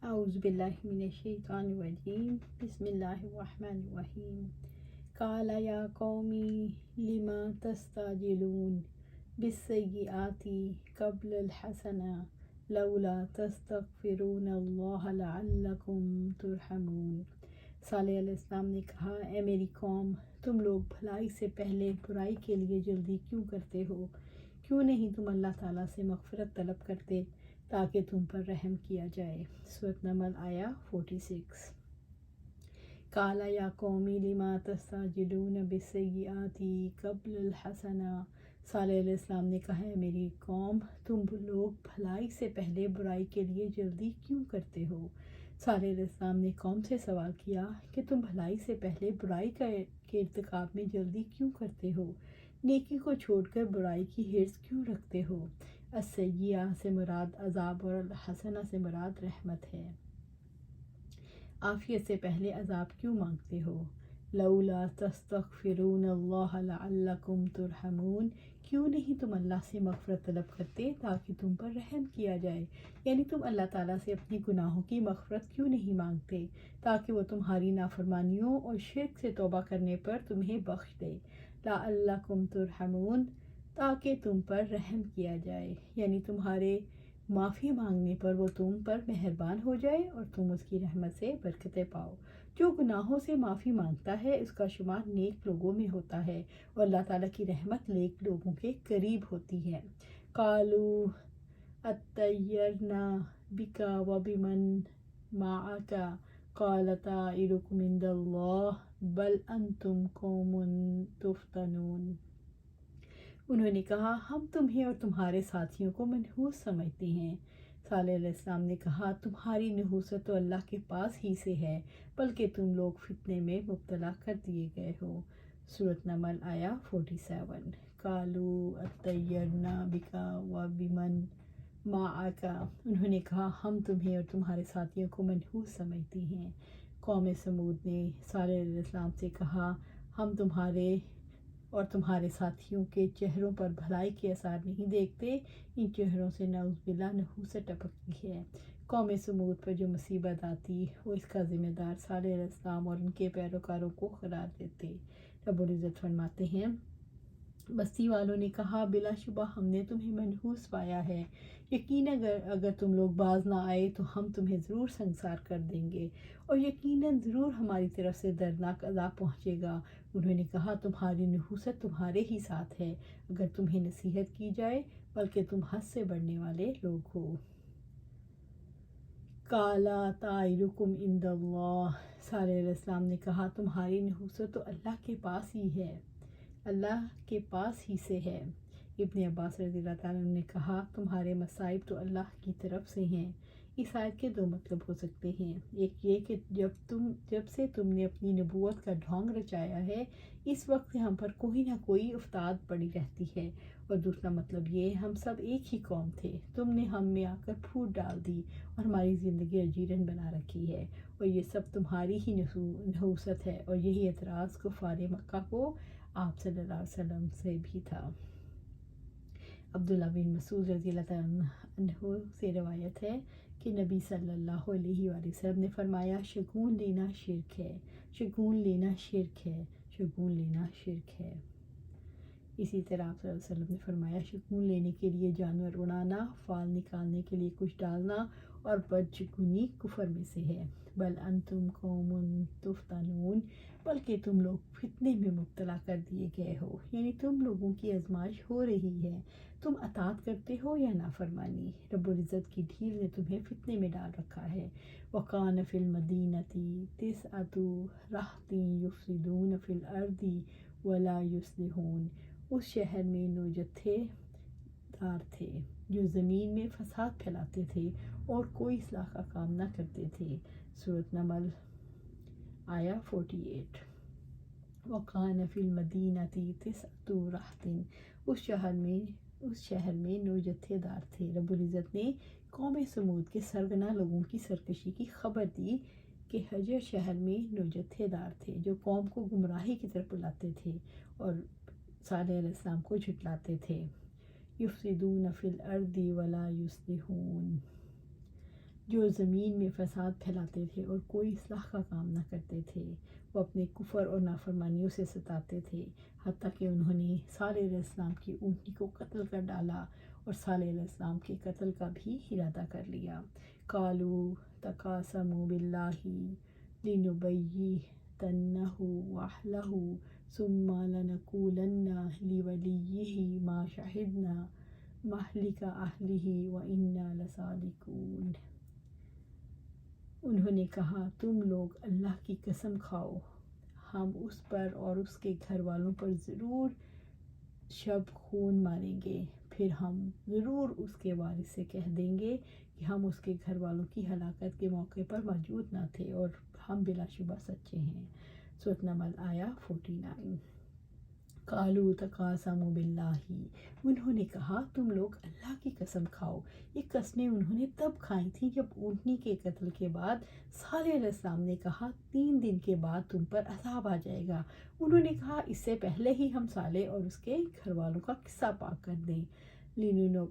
اعوذ باللہ من الشیطان الرجیم بسم اللہ الرحمن الرحیم قال یا قومی لما تستعجلون بالسیئات قبل الحسنہ لولا تستغفرون اللہ لعلکم ترحمون۔ صالح علیہ السلام نے کہا، اے میری قوم، تم لوگ بھلائی سے پہلے برائی کے لیے جلدی کیوں کرتے ہو؟ کیوں نہیں تم اللہ تعالیٰ سے مغفرت طلب کرتے تاکہ تم پر رحم کیا جائے؟ سورۃ نمل آیا 46۔ قال یا قومی لما تستعجلون بالسیئات قبل الحسنہ۔ صالح علیہ السلام نے کہا، ہے میری قوم، تم لوگ بھلائی سے پہلے برائی کے لیے جلدی کیوں کرتے ہو؟ صالح علیہ السلام نے قوم سے سوال کیا کہ تم بھلائی سے پہلے برائی کے ارتکاب میں جلدی کیوں کرتے ہو؟ نیکی کو چھوڑ کر برائی کی حرص کیوں رکھتے ہو؟ السیئہ سے مراد عذاب اور الحسنہ سے مراد رحمت ہے۔ عافیت سے پہلے عذاب کیوں مانگتے ہو؟ لولا تستغفرون اللہ لعلکم ترحمون۔ کیوں نہیں تم اللہ سے مغفرت طلب کرتے تاکہ تم پر رحم کیا جائے؟ یعنی تم اللہ تعالیٰ سے اپنی گناہوں کی مغفرت کیوں نہیں مانگتے تاکہ وہ تمہاری نافرمانیوں اور شرک سے توبہ کرنے پر تمہیں بخش دے؟ لعلکم ترحمون، تاکہ تم پر رحم کیا جائے، یعنی تمہارے معافی مانگنے پر وہ تم پر مہربان ہو جائے اور تم اس کی رحمت سے برکتیں پاؤ۔ جو گناہوں سے معافی مانگتا ہے اس کا شمار نیک لوگوں میں ہوتا ہے اور اللہ تعالیٰ کی رحمت نیک لوگوں کے قریب ہوتی ہے۔ قالوا اطیرنا بک وبمن معک قال طائرکم عند اللہ بل انتم قوم تفتنون۔ انہوں نے کہا، ہم تمہیں اور تمہارے ساتھیوں کو منحوس سمجھتے ہیں۔ صالح علیہ السلام نے کہا، تمہاری نحوست تو اللہ کے پاس ہی سے ہے، بلکہ تم لوگ فتنے میں مبتلا کر دیے گئے ہو۔ سورۃ نمل آیا 47۔ قالوا اطیرنا بک وبمن معک، انہوں نے کہا، ہم تمہیں اور تمہارے ساتھیوں کو منحوس سمجھتے ہیں۔ قوم سمود نے صالح علیہ السلام سے کہا، ہم تمہارے اور تمہارے ساتھیوں کے چہروں پر بھلائی کے آثار نہیں دیکھتے، ان چہروں سے نعوذ باللہ نحوست ٹپکتی ہے۔ قوم سمود پر جو مصیبت آتی وہ اس کا ذمہ دار صالح علیہ السلام اور ان کے پیروکاروں کو قرار دیتے۔ رب العزت فرماتے ہیں، بستی والوں نے کہا، بلا شبہ ہم نے تمہیں منحوس پایا ہے، یقیناً اگر تم لوگ باز نہ آئے تو ہم تمہیں ضرور سنگسار کر دیں گے اور یقیناً ضرور ہماری طرف سے دردناک عذاب پہنچے گا۔ انہوں نے کہا، تمہاری نحوست تمہارے ہی ساتھ ہے اگر تمہیں نصیحت کی جائے، بلکہ تم حد سے بڑھنے والے لوگ ہو۔ قال طائرکم عند اللہ، صالح علیہ السلام نے کہا، تمہاری نحوست تو اللہ کے پاس ہی ہے، اللہ کے پاس ہی سے ہے۔ ابن عباس رضی اللہ تعالیٰ عنہ نے کہا، تمہارے مصائب تو اللہ کی طرف سے ہیں۔ اس آیت کے دو مطلب ہو سکتے ہیں، ایک یہ کہ جب سے تم نے اپنی نبوت کا ڈھونگ رچایا ہے اس وقت سے ہم پر کوئی نہ کوئی افتاد پڑی رہتی ہے، اور دوسرا مطلب یہ، ہم سب ایک ہی قوم تھے، تم نے ہم میں آ کر پھوٹ ڈال دی اور ہماری زندگی اجیرن بنا رکھی ہے، اور یہ سب تمہاری ہی نحوست ہے، اور یہی اعتراض کفار مکہ کو آپ صلی اللہ علیہ وسلم سے بھی تھا۔ عبداللہ بن مسعود رضی اللہ تعالیٰ عنہ سے روایت ہے کہ نبی صلی اللہ علیہ وآلہ وسلم نے فرمایا، شگون لینا شرک ہے، شگون لینا شرک ہے، شگون لینا شرک ہے۔ اسی طرح آپ صلی اللہ علیہ وسلم نے فرمایا، شگون لینے کے لیے جانور اڑانا، فال نکالنے کے لیے کچھ ڈالنا اور بدشگونی کفر میں سے ہے۔ بل انتم قوم تفتنون، بلکہ تم لوگ فتنے میں مبتلا کر دیے گئے ہو، یعنی تم لوگوں کی آزمائش ہو رہی ہے، تم اطاعت کرتے ہو یا نافرمانی۔ رب العزت کی ڈھیل نے تمہیں فتنے میں ڈال رکھا ہے۔ وَقَانَ فِي الْمَدِينَةِ تِسْعَةُ رَہْطٍ يُفْسِدُونَ فِي الْأَرْضِ وَلَا يُصْلِحُونَ، اس شہر میں 9 جتھے دار تھے جو زمین میں فساد پھیلاتے تھے اور کوئی اصلاح کا کام نہ کرتے تھے۔ سورۃ نمل آیا 48۔ وَقَانَ فِي الْمَدِينَةِ تِسْعَةُ رَہْطٍ، اس شہر میں 9 جتھے دار تھے۔ رب العزت نے قوم سمود کے سرگنا لوگوں کی سرکشی کی خبر دی کہ حجر شہر میں 9 جتھے دار تھے جو قوم کو گمراہی کی طرف بلاتے تھے اور صالح علیہ السلام کو جھٹلاتے تھے۔ یفسدون فی الارض ولا یصلحون، جو زمین میں فساد پھیلاتے تھے اور کوئی اصلاح کا کام نہ کرتے تھے۔ وہ اپنے کفر اور نافرمانیوں سے ستاتے تھے، حتیٰ کہ انہوں نے صالح علیہ السلام کی اونٹنی کو قتل کر ڈالا اور صالح علیہ السلام کے قتل کا بھی ارادہ کر لیا۔ قالوا تقاسموا باللہ لنبیتنہ وأہلہ ثم لنقولن لولیہ ما شہدنا مہلک اہلہ وإنا لصادقون۔ انہوں نے کہا تم لوگ اللہ کی قسم کھاؤ، ہم اس پر اور اس کے گھر والوں پر ضرور شب خون ماریں گے، پھر ہم ضرور اس کے وارث سے کہہ دیں گے کہ ہم اس کے گھر والوں کی ہلاکت کے موقع پر موجود نہ تھے اور ہم بلا شبہ سچے ہیں۔ سورۃ نمل آیا 49۔ قالوا تقاسموا باللہ، انہوں نے کہا تم لوگ اللہ کی قسم کھاؤ۔ یہ قسمیں انہوں نے تب کھائی تھیں جب اونٹنی کے قتل کے بعد صالح علیہ السلام نے کہا 3 دن کے بعد تم پر عذاب آ جائے گا۔ انہوں نے کہا اس سے پہلے ہی ہم صالح اور اس کے گھر والوں کا قصہ پاک کر دیں۔ لِنُبَيِّتَنَّهُ،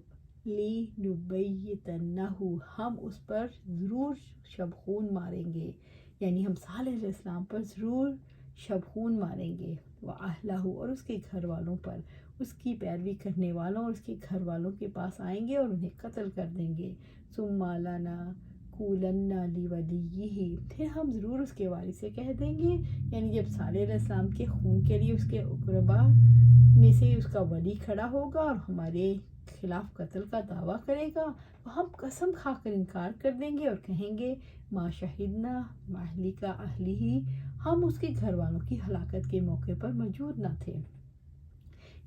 ہم اس پر ضرور شب خون ماریں گے، یعنی ہم صالح علیہ السلام پر ضرور شب خون ماریں گے، وَأَهْلَهُ، اور اس کے گھر والوں پر، اس کی پیروی کرنے والوں اور اس کے گھر والوں کے پاس آئیں گے اور انہیں قتل کر دیں گے۔ ثُمَّ لَنَقُولَنَّ لِوَلِيِّهِ، پھر ہم ضرور اس کے وارث سے کہہ دیں گے، یعنی جب صالح علیہ السلام کے خون کے لیے اس کے اقربا میں سے اس کا ولی کھڑا ہوگا اور ہمارے خلاف قتل کا دعویٰ کرے گا تو ہم قسم کھا کر انکار کر دیں گے اور کہیں گے ما شہدنا مہلک اہلہ، ہم اس کے گھر والوں کی ہلاکت کے موقع پر موجود نہ تھے۔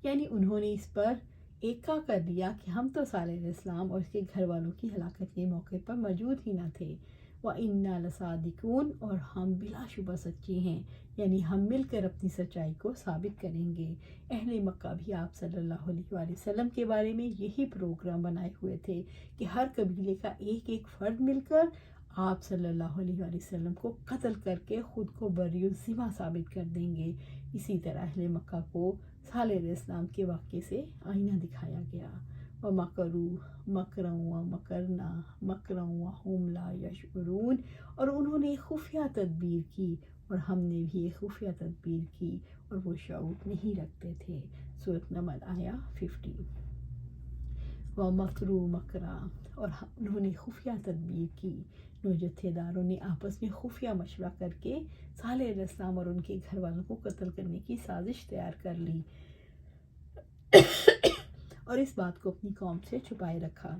یعنی انہوں نے اس پر ایکا کر دیا کہ ہم تو صالح علیہ السلام اور اس کے گھر والوں کی ہلاکت کے موقع پر موجود ہی نہ تھے۔ وَإِنَّا لَصَادِقُونَ، اور ہم بلا شبہ سچے ہیں، یعنی ہم مل کر اپنی سچائی کو ثابت کریں گے۔ اہل مکہ بھی آپ صلی اللہ علیہ وآلہ وسلم کے بارے میں یہی پروگرام بنائے ہوئے تھے کہ ہر قبیلے کا ایک ایک فرد مل کر آپ صلی اللہ علیہ وآلہ وسلم کو قتل کر کے خود کو بری الذمہ ثابت کر دیں گے۔ اسی طرح اہل مکہ کو صالح علیہ السلام کے واقعے سے آئینہ دکھایا گیا۔ وَمَكَرُوا مَكْرًا وَمَكَرْنَا مَكْرًا وَهُمْ لَا يَشْعُرُونَ، اور انہوں نے خفیہ تدبیر کی اور ہم نے بھی ایک خفیہ تدبیر کی اور وہ شعور نہیں رکھتے تھے۔ سورۃ نمل آیا 50۔ وَمَكْرُوا مَكْرًا، اور انہوں نے خفیہ تدبیر کی، نو جتھے داروں نے آپس میں خفیہ مشورہ کر کے صالح علیہ السلام اور ان کے گھر والوں کو قتل کرنے کی سازش تیار کر لی اور اس بات کو اپنی قوم سے چھپائے رکھا۔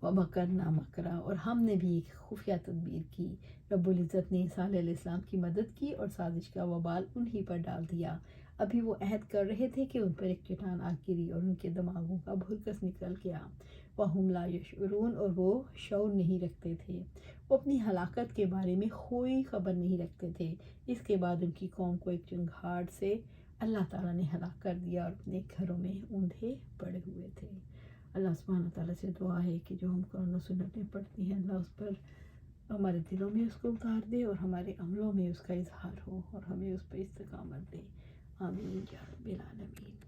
وَمَكَرْنَا مَكْرًا، اور ہم نے بھی ایک خفیہ تدبیر کی۔ رب العزت نے صالح علیہ السلام کی مدد کی اور سازش کا وبال انہی پر ڈال دیا۔ ابھی وہ عہد کر رہے تھے کہ ان پر ایک چٹان آ گری اور ان کے دماغوں کا بھرکس نکل گیا۔ وَهُمْ لَا يَشْعُرُونَ، اور وہ شعور نہیں رکھتے تھے، وہ اپنی ہلاکت کے بارے میں کوئی خبر نہیں رکھتے تھے۔ اس کے بعد ان کی قوم کو ایک چنگھاڑ سے اللہ تعالیٰ نے ہلاک کر دیا اور اپنے گھروں میں اوندھے پڑے ہوئے تھے۔ اللہ سبحانہ تعالیٰ سے دعا ہے کہ جو ہم قرآن و سنتیں پڑھتے ہیں اللہ اس پر ہمارے دلوں میں اس کو اتار دے اور ہمارے عملوں میں اس کا اظہار ہو اور ہمیں اس پہ استقامت دے۔ آمین یا رب العالمین۔